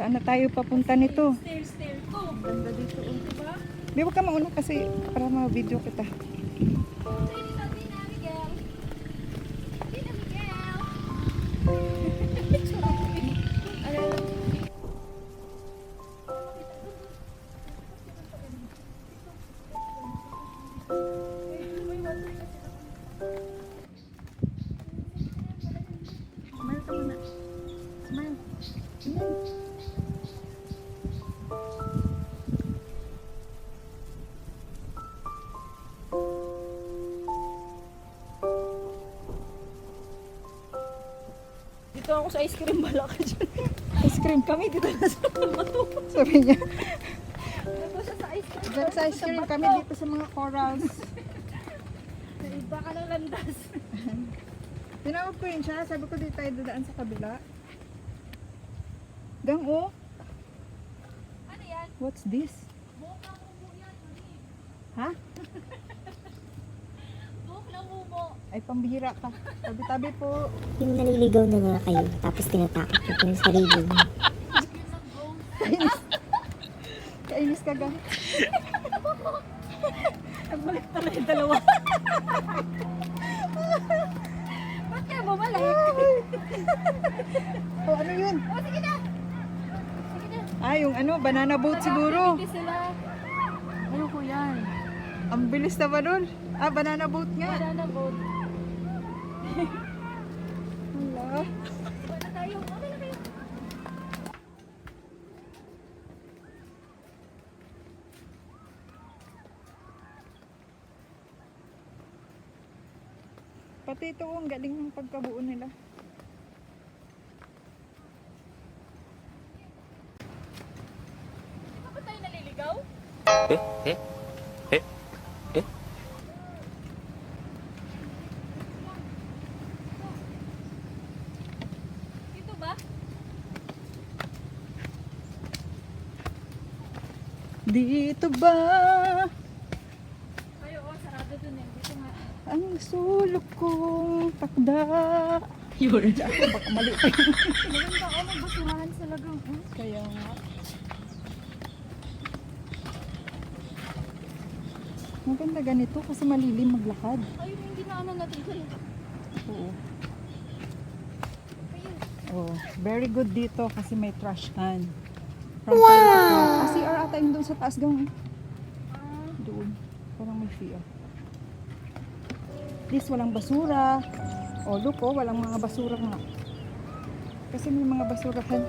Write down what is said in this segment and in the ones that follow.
Saan na tayo papunta nito? Stair to. Ganda dito. Oh. Diba? Di ba ka mauna kasi para ma-video kita. Smile ka muna. Smile. Dito ako sa ice cream, bala ka dyan. Ice cream. Kami dito na sa bato. Sabi niya. Dito siya sa ice cream. Diyan sa ice cream kami dito sa mga corals. Sa iba ka ng landas. Tinawag ko yun siya. Sabi ko dito tayo dadaan sa kabila. Gang oh. Ano yan? What's this? Buhok lang mumo yan. Ha? Buhok lang mumo. Ay pambihira ka. Tabi-tabi po. Yung naliligaw na nga kayo, tapos tinatakot nyo po yung sarili nyo. Kainis. Kainis ka gang. Nagbalik pala yung dalawa. Ba't kaya bumalik? Oh, ano yun? Oh, sige na. Sige na. Ah, yung ano, banana boat siguro. Hindi sila. Ano ko yan? Ang bilis na ba nun? Ah, banana boat nga. Banana boat. Wala. Iba na tayo. Okay na kayo. Pati ito, ang galing ng pagkabuo nila. Bakit tayo naliligaw? Dito ba? Dito ba Kayo, oh, sarado dun eh. Dito nga. ang sulok kong takda? Yun. Ako, baka mali pa yun. Maganda ako magbasurahan sa lagang. Kaya nga. Maganda ganito kasi malilim maglakad. Ayun, hindi na ano natin sila. Oo. Ayun. Oh, very good dito kasi may trash can. Wow! Kasi CR ata yung doon sa taas gang. Ah, Doon. Parang may fee. At least walang basura. Oh, look oh, walang mga basura nga. Kasi may mga basurahan.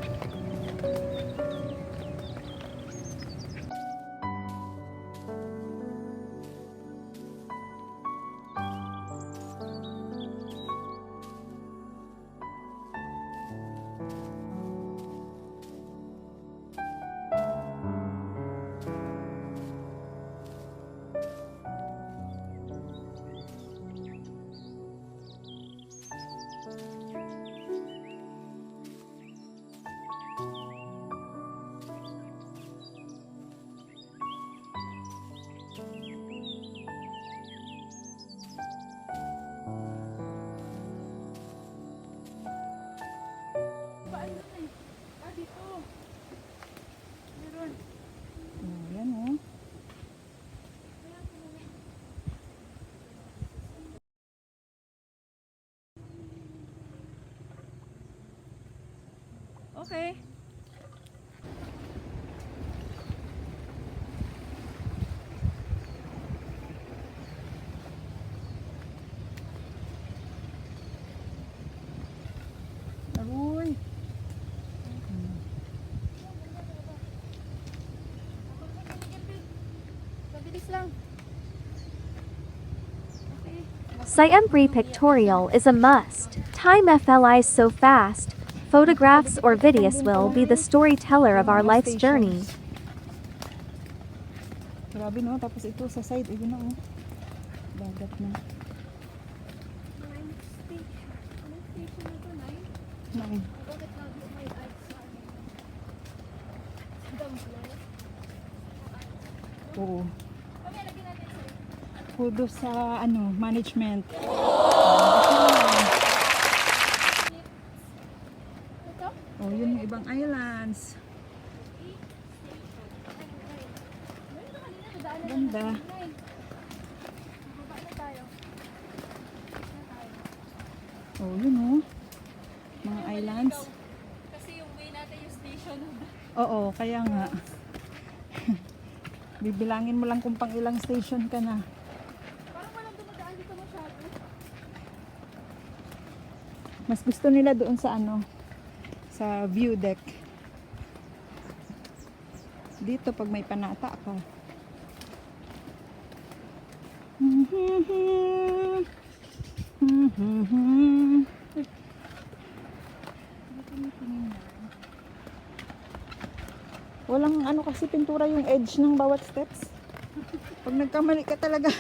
baan doon eh? Ah, dito. Meron. Oh, yan oh. Okay. Aroy. Mabilis lang. Okay. Siempre pictorial is a must. Time flies so fast. Photographs or videos will be the storyteller of our life's journey. Grabe no, tapos ito sa side, ayun na oh. Dagat na. 9 station. Anong station na ito? 9? Nine. Bakit na may eyes sa ano? Sa Dumbler? Oo. Okay, lagyan natin sa Kudos sa ano, management. ito. Oh, yun yung ibang islands. Ganda. Baba na tayo. Oh, yun oh. Mga islands. Kasi yung way natin yung station. Oo, kaya nga. Bibilangin mo lang kung pang ilang station ka na. Parang walang dumadaan dito masyado. Mas gusto nila doon sa ano, sa view deck. Dito pag may panata ka. Walang ano kasi pintura yung edge ng bawat steps. Pag nagkamali ka talaga.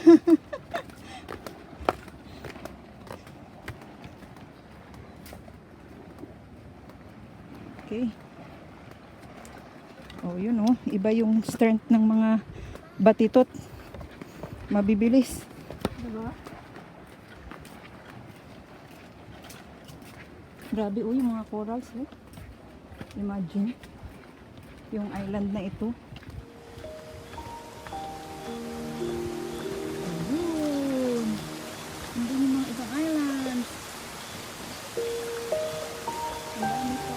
Okay. Oh, yun oh. Iba yung strength ng mga batitot. Mabibilis. Diba? Grabe oh, yung mga corals oh. Imagine. Yung island na ito. Ayun. Hindi yung mga ibang islands. Ang dami po.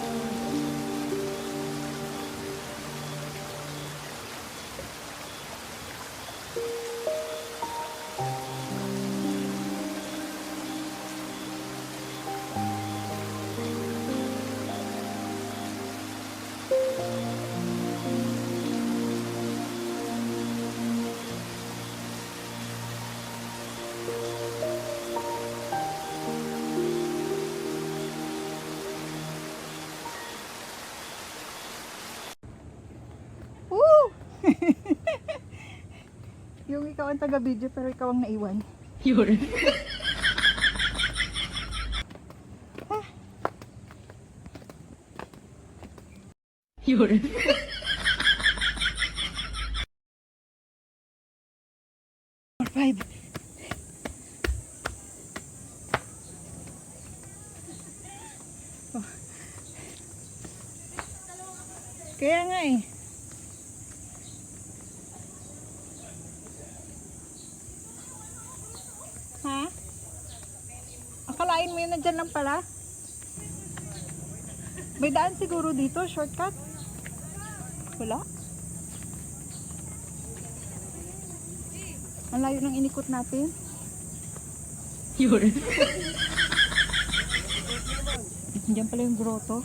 Woo! Yung ikaw ang taga-video pero ikaw ang naiwan. Yun. Yun. Or 5. Oh. Kaya nga eh. Ha? Akalain mo yun nandyan lang pala? May daan siguro dito, shortcut? Wala? Ang layo ng inikot natin. Yun. Diyan pala yung grotto.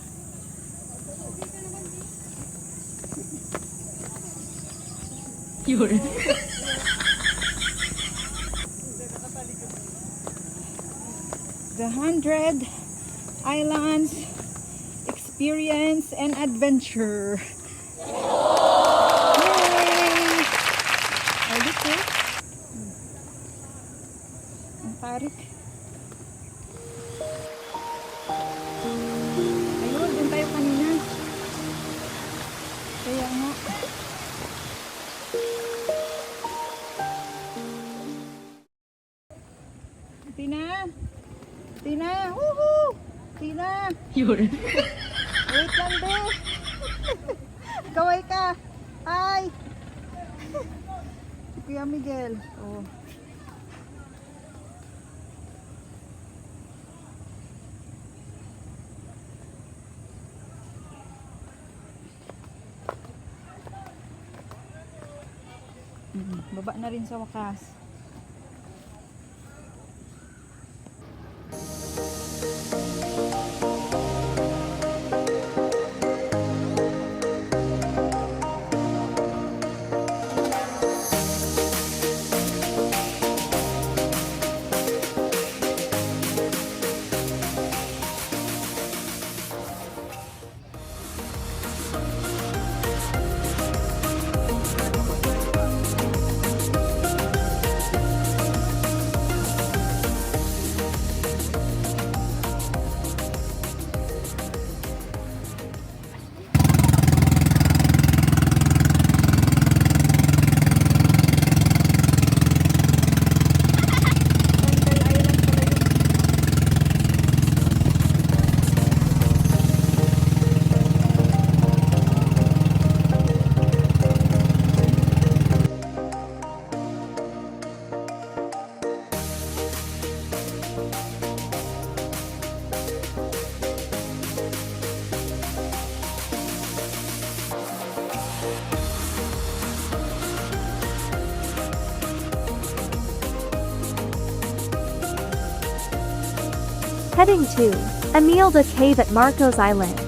Yun. The 100 Islands Experience and Adventure. Yay! Ay, dito. Ang tarik. Ayun, dun tayo kanina. Kaya nga. Tina! Tina! Woohoo! Tina! Yun. Wait lang, be! Kaway ka! Hi! Kuya Miguel. Oh. Baba na rin sa wakas. Heading to Emilda Cave at Marcos Island.